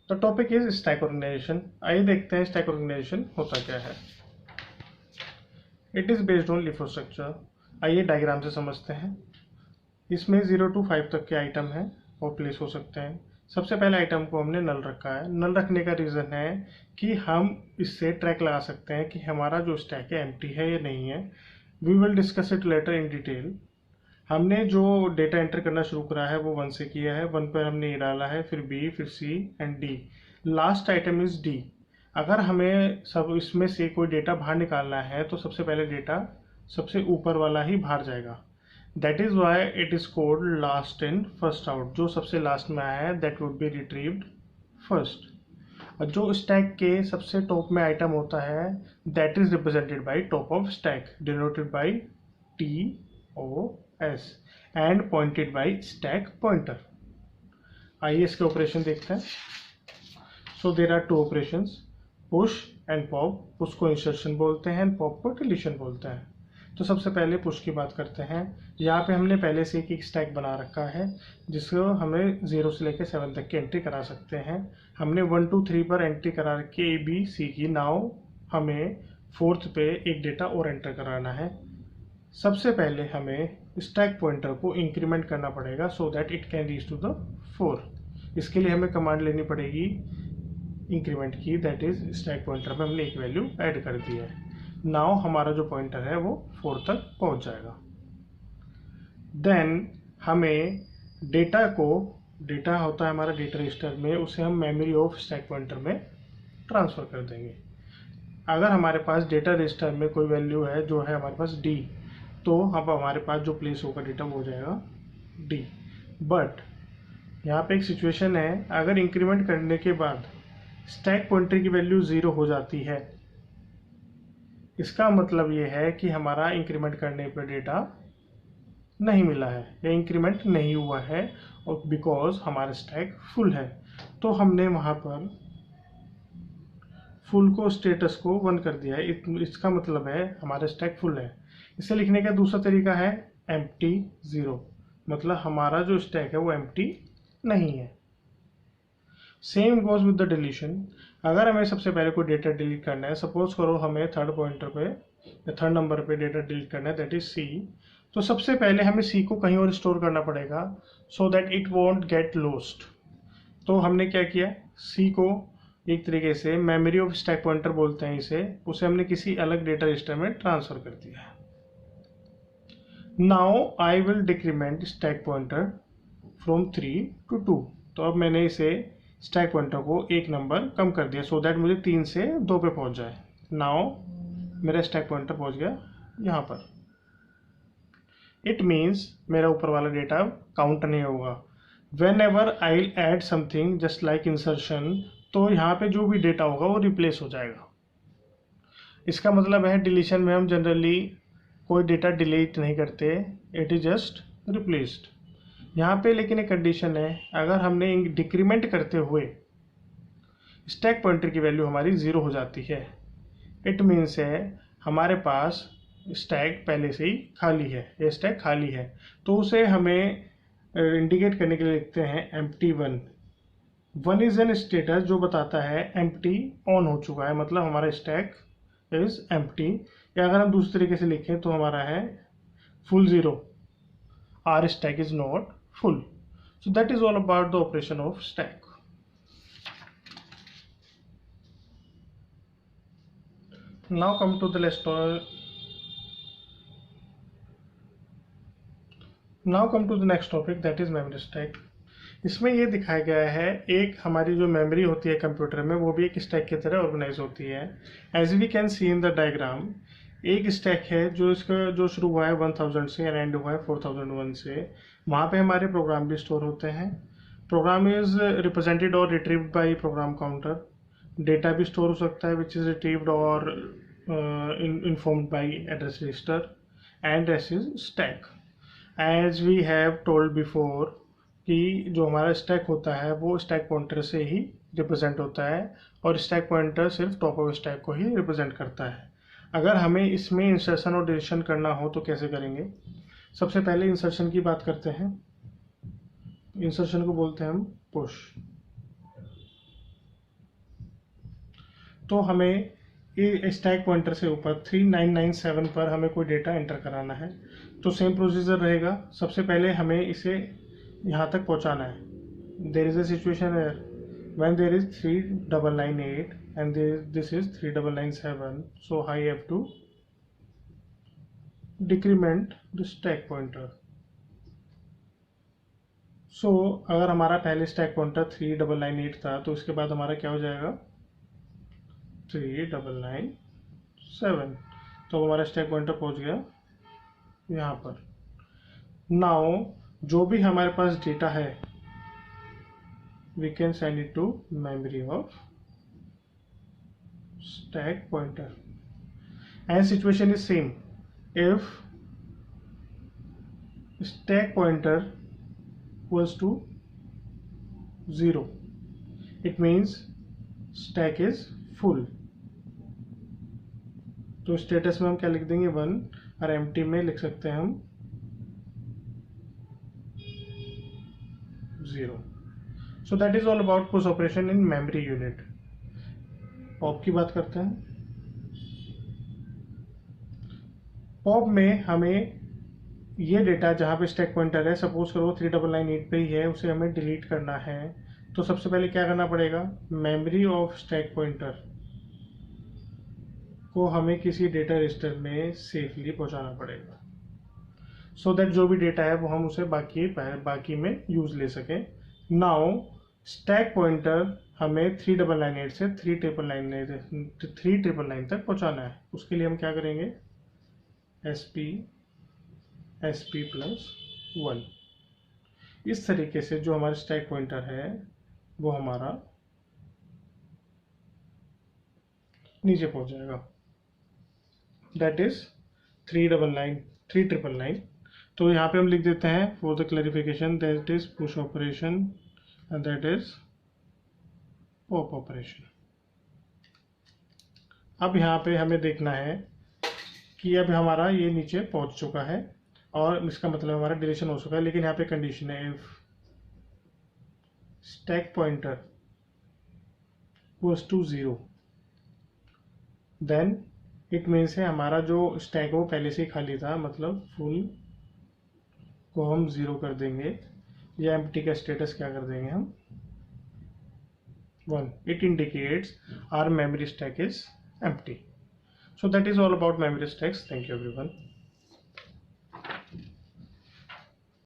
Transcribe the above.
The topic is stack organisation. आइए देखते हैं स्टैक ऑर्गेनाइजेशन होता क्या है। It is based on LIFO structure. आइए डायग्राम से समझते हैं। इसमें 0 to 5 तक के आइटम हैं और प्लेस हो सकते हैं। सबसे पहले आइटम को हमने नल रखा है। नल रखने का रीज़न है कि हम इससे ट्रैक लगा सकते हैं कि हमारा जो स्टैक है एम्प्टी है या नहीं है। We will discuss it later in detail. हमने जो डेटा एंटर करना शुरू करा है वो 1 से किया है। 1 पर हमने ए डाला है, फिर बी, फिर C and D. Last item is D. अगर हमें सब इसमें से कोई डेटा बाहर निकालना है तो सबसे पहले डेटा सबसे ऊपर वाला ही बाहर जाएगा। That is why it is cold last in first out. जो सबसे लास्ट में आया है that would be retrieved first. और जो स्टैक के सबसे टॉप में आइटम होता है that is represented by top of stack, denoted by TOS and pointed by stack pointer. आइए इसके ऑपरेशन देखते हैं। So there are 2 operations, push and pop. Push को इंसर्शन बोलते हैं, पॉप को डिलीशन बोलते हैं। तो सबसे पहले पुश की बात करते हैं। यहाँ पे हमने पहले से एक स्टैक बना रखा है जिसको हमें 0 से लेकर 7 तक की एंट्री करा सकते हैं। हमने 1 2 3 पर एंट्री करा रखी ABC की। नाउ हमें 4th पे एक डेटा और एंटर कराना है। सबसे पहले हमें स्टैक पॉइंटर को इंक्रीमेंट करना पड़ेगा so that it can reach to the 4। इसके लिए हमें कमांड लेनी पड़ेगी इंक्रीमेंट की, दैट इज स्टैक पॉइंटर में हमने एक वैल्यू ऐड कर दी है। नाउ हमारा जो पॉइंटर है वो 4 तक पहुंच जाएगा। देन हमें डेटा होता है हमारा डेटा रजिस्टर में, उसे हम मेमोरी ऑफ स्टैक पॉइंटर में ट्रांसफ़र कर देंगे। अगर हमारे पास डेटा रजिस्टर में कोई वैल्यू है जो है हमारे पास D, तो अब हमारे पास जो प्लेस होगा डेटा वो हो जाएगा D। बट यहाँ पे एक सिचुएशन है, अगर इंक्रीमेंट करने के बाद स्टैक पॉइंटर की वैल्यू 0 हो जाती है, इसका मतलब ये है कि हमारा इंक्रीमेंट करने पर डेटा नहीं मिला है या इंक्रीमेंट नहीं हुआ है, और बिकॉज हमारा स्टैक फुल है। तो हमने वहाँ पर फुल को स्टेटस को 1 कर दिया है। इसका मतलब है हमारा स्टैक फुल है। इसे लिखने का दूसरा तरीका है एम्प्टी 0, मतलब हमारा जो स्टैक है वो एम्प्टी नहीं है। Same goes with the deletion. अगर हमें सबसे पहले कोई डेटा डिलीट करना है, सपोज करो हमें 3rd पॉइंटर पे या 3rd नंबर पे डेटा डिलीट करना है दैट इज C, तो सबसे पहले हमें C को कहीं और स्टोर करना पड़ेगा so that it won't get lost. तो हमने क्या किया, C को एक तरीके से मेमोरी ऑफ स्टैक पॉइंटर बोलते हैं इसे, उसे हमने किसी अलग डेटा रजिस्टर में ट्रांसफर कर दिया है। Now I will decrement stack pointer from 3 to 2। तो अब मैंने इसे स्टैक पॉइंटर को 1 नंबर कम कर दिया सो दैट मुझे 3 से 2 पे पहुंच जाए। नाउ मेरा स्टैक पॉइंटर पहुंच गया यहाँ पर। इट मीन्स मेरा ऊपर वाला डेटा काउंट नहीं होगा। Whenever I add something just like insertion, तो यहाँ पे जो भी डेटा होगा वो रिप्लेस हो जाएगा। इसका मतलब है डिलीशन में हम जनरली कोई डेटा डिलीट नहीं करते, इट इज जस्ट रिप्लेस्ड। यहाँ पे लेकिन एक कंडीशन है, अगर हमने डिक्रीमेंट करते हुए स्टैक पॉइंटर की वैल्यू हमारी 0 हो जाती है, इट मीन्स है हमारे पास स्टैक पहले से ही खाली है, ये स्टैक खाली है, तो उसे हमें इंडिकेट करने के लिए लिखते हैं एम्प्टी 1। 1 इज एन स्टेटस जो बताता है एम्प्टी ऑन हो चुका है, मतलब हमारा स्टैक इज एम्प्टी। या अगर हम दूसरे तरीके से लिखें तो हमारा है full 0, our stack is not full. So that is all about the operation of stack. Now come to the next topic that is memory stack. इसमें ये दिखाया गया है एक हमारी जो मेमोरी होती है कंप्यूटर में वो भी एक स्टैक की तरह ऑर्गेनाइज होती है। As we can see in the diagram, एक स्टैक है जो इसका जो शुरू हुआ है 1000 से और एंड हुआ है 4001 से। वहाँ पे हमारे प्रोग्राम भी स्टोर होते हैं। प्रोग्राम इज रिप्रेजेंटेड और retrieved by program counter. Data भी स्टोर हो सकता है विच इज रिट्रीव्ड और informed by address register and this is stack. As we have told before कि जो हमारा स्टैक होता है वो स्टैक पॉइंटर से ही रिप्रेजेंट होता है, और स्टैक पॉइंटर सिर्फ टॉप ऑफ स्टैक को ही रिप्रेजेंट करता है। अगर हमें इसमें इंसर्शन और डिलीशन करना हो तो कैसे करेंगे। सबसे पहले इंसर्शन की बात करते हैं। इंसर्शन को बोलते हैं हम पुश। तो हमें स्टैक पॉइंटर से ऊपर 3997 पर हमें कोई डेटा एंटर कराना है। तो सेम प्रोसीजर रहेगा, सबसे पहले हमें इसे यहाँ तक पहुँचाना है। There is a situation when there is 3998 and this is 3997, so I have to decrement the stack pointer. So अगर हमारा पहले स्टैक पॉइंटर 3998 था तो इसके बाद हमारा क्या हो जाएगा 3997, तो हमारा स्टैक पॉइंटर पहुंच गया यहाँ पर। नाउ जो भी हमारे पास डेटा है we can send it to memory of stack pointer, and situation is same. If stack pointer equals to 0, it means stack is full. तो स्टेटस में हम क्या लिख देंगे 1, और एम्प्टी में लिख सकते हैं हम 0. So that is all about push operation in memory unit. Pop की बात करते हैं। पॉप में हमें ये डेटा जहाँ पे स्टैक पॉइंटर है, सपोज करो 3998 पे ही है, उसे हमें डिलीट करना है। तो सबसे पहले क्या करना पड़ेगा, मेमोरी ऑफ स्टैक पॉइंटर को हमें किसी डेटा रजिस्टर में सेफली पहुँचाना पड़ेगा, सो दैट जो भी डेटा है वो हम उसे बाकी में यूज ले सकें। नाउ स्टैक पॉइंटर हमें 3998 से 3999 तक पहुंचाना है। उसके लिए हम क्या करेंगे, SP प्लस 1, इस तरीके से जो हमारा स्टैक पॉइंटर है वो हमारा नीचे पहुंच जाएगा, दैट इज 3999। तो यहाँ पे हम लिख देते हैं for the clarification that is push operation and that is pop operation. अब यहाँ पे हमें देखना है कि अब हमारा ये नीचे पहुँच चुका है और इसका मतलब हमारा डिलीशन हो चुका है, लेकिन यहाँ पे कंडीशन है if stack pointer equals to 0 then it means है हमारा जो स्टैक वो पहले से ही खाली था, मतलब फुल को हम 0 कर देंगे, या एम्प्टी का स्टेटस क्या कर देंगे हम 1. It indicates our memory stack is empty. So that is all about memory stacks. Thank you everyone.